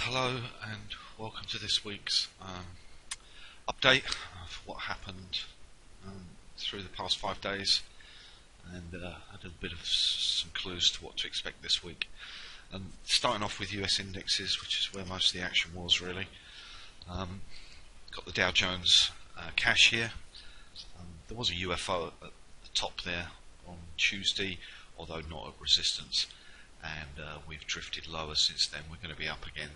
Hello and welcome to this week's update of what happened through the past 5 days, and a little bit of some clues to what to expect this week. Starting off with US indexes, which is where most of the action was really. Got the Dow Jones cash here. There was a UFO at the top there on Tuesday, although not at resistance, and we've drifted lower since then. We're going to be up again.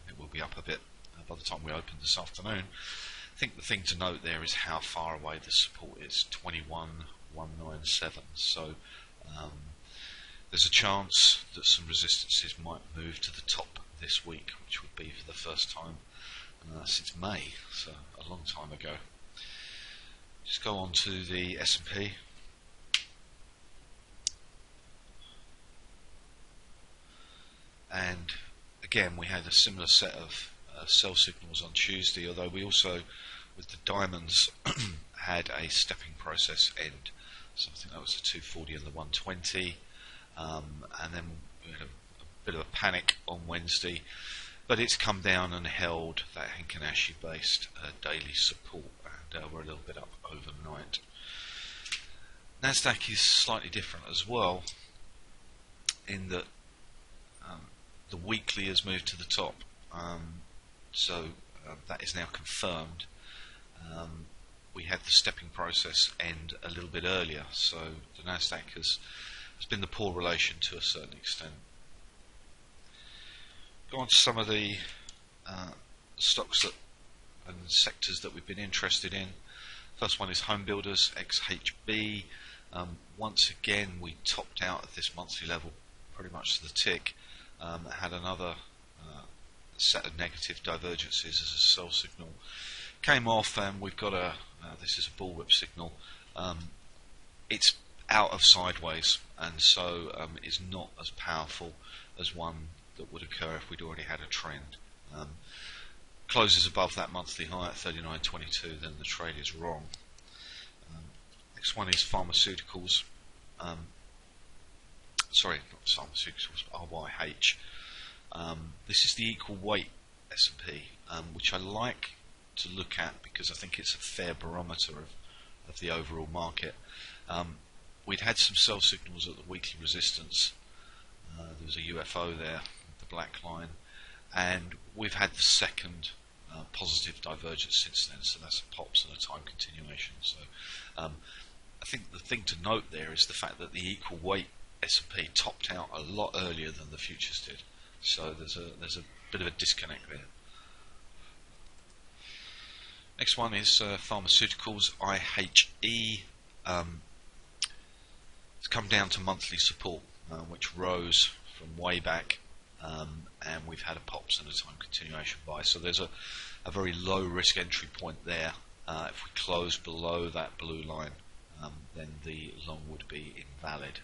It will be up a bit by the time we open this afternoon. I think the thing to note there is how far away the support is, 21,197. So there's a chance that some resistances might move to the top this week, which would be for the first time since May, so a long time ago. Just go on to the S&P. And again, we had a similar set of sell signals on Tuesday, although we also, with the diamonds, had a stepping process end. So I think that was the 240 and the 120, and then we had a bit of a panic on Wednesday, but it's come down and held that Henkinashi based daily support, and we're a little bit up overnight. Nasdaq is slightly different as well, in that the weekly has moved to the top, so that is now confirmed. We had the stepping process end a little bit earlier, so the Nasdaq has been the poor relation to a certain extent. Go on to some of the stocks and sectors that we've been interested in. First one is home builders, XHB. Once again, we topped out at this monthly level pretty much to the tick. Had another set of negative divergences as a sell signal. Came off, and we've got this is a bullwhip signal. It's out of sideways, and so is not as powerful as one that would occur if we'd already had a trend. Closes above that monthly high at 39.22, then the trade is wrong. Next one is pharmaceuticals. Sorry, not pharmaceuticals, RYH. This is the equal weight S&P, which I like to look at because I think it's a fair barometer of the overall market. We'd had some sell signals at the weekly resistance. There was a UFO there, the black line, and we've had the second positive divergence since then, so that's a pops and a time continuation. So I think the thing to note there is the fact that the equal weight S&P topped out a lot earlier than the futures did, so there's a bit of a disconnect there. Next one is pharmaceuticals, IHE. It's come down to monthly support, which rose from way back, and we've had a pops and a time continuation buy, so there's a very low risk entry point there. If we close below that blue line, then the long would be invalid.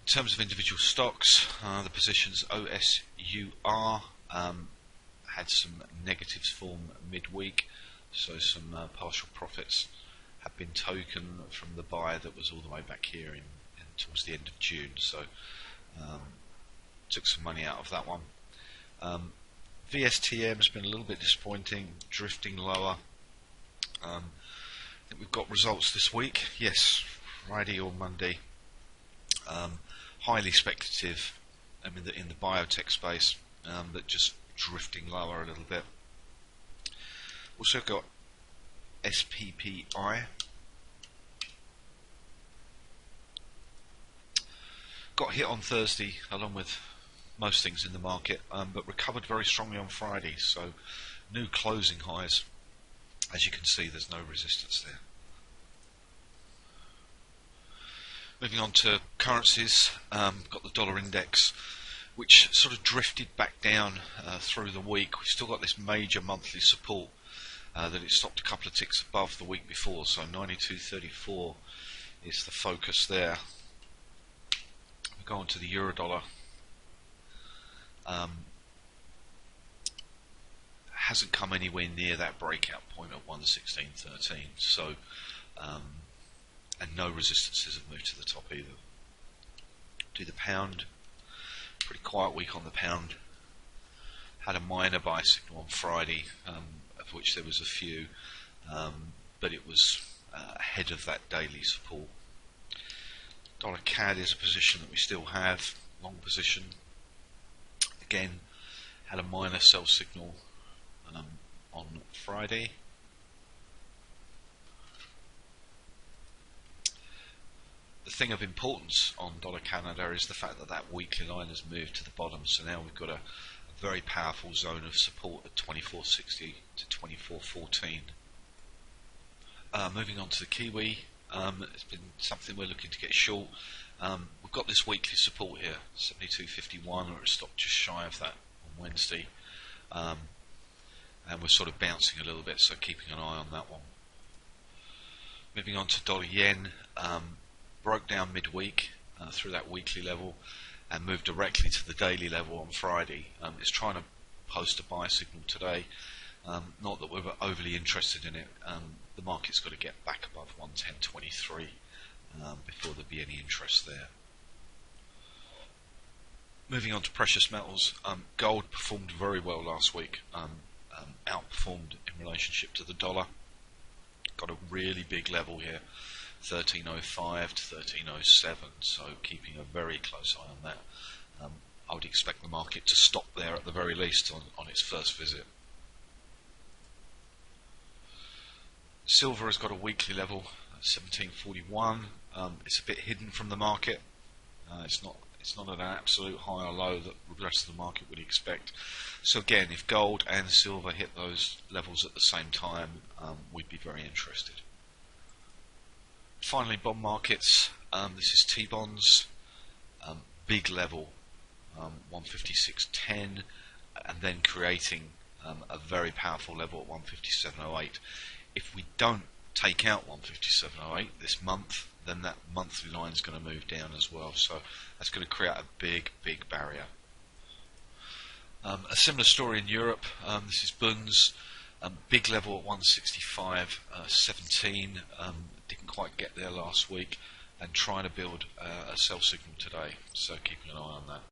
In terms of individual stocks, the positions OSUR had some negatives form midweek, so some partial profits have been taken from the buy that was all the way back here in towards the end of June, so took some money out of that one. VSTM has been a little bit disappointing, drifting lower. I think we've got results this week, yes, Friday or Monday. Highly speculative, I mean, in the biotech space, but just drifting lower a little bit. Also got SPPI. Got hit on Thursday, along with most things in the market, but recovered very strongly on Friday, so new closing highs. As you can see, there's no resistance there. Moving on to currencies, got the dollar index, which sort of drifted back down through the week. We've still got this major monthly support that it stopped a couple of ticks above the week before, so 92.34 is the focus there. We go on to the euro dollar. Hasn't come anywhere near that breakout point of 116.13, so and no resistances have moved to the top either. Do the pound, pretty quiet week on the pound. Had a minor buy signal on Friday, of which there was a few, but it was ahead of that daily support. Dollar CAD is a position that we still have, long position. Again, had a minor sell signal on Friday. The thing of importance on dollar Canada is the fact that that weekly line has moved to the bottom, so now we've got a very powerful zone of support at 24.60 to 24.14. Moving on to the Kiwi, it's been something we're looking to get short. We've got this weekly support here, 72.51, or it stopped just shy of that on Wednesday, and we're sort of bouncing a little bit, so keeping an eye on that one. Moving on to dollar yen, broke down midweek through that weekly level and moved directly to the daily level on Friday. It's trying to post a buy signal today. Not that we're overly interested in it. The market's got to get back above 110.23 before there'd be any interest there. Moving on to precious metals, gold performed very well last week, outperformed in relationship to the dollar. Got a really big level here, 1305 to 1307, so keeping a very close eye on that. I would expect the market to stop there at the very least on its first visit. Silver has got a weekly level, 1741. It's a bit hidden from the market. It's not at an absolute high or low that the rest of the market would expect. So again, if gold and silver hit those levels at the same time, we'd be very interested. Finally, bond markets. This is T-bonds, big level, 156.10, and then creating a very powerful level at 157.08. If we don't take out 157.08 this month, then that monthly line is going to move down as well. So that's going to create a big barrier. A similar story in Europe. This is Bunds, big level at 165.17. Didn't quite get there last week, and trying to build a sell signal today. So keeping an eye on that.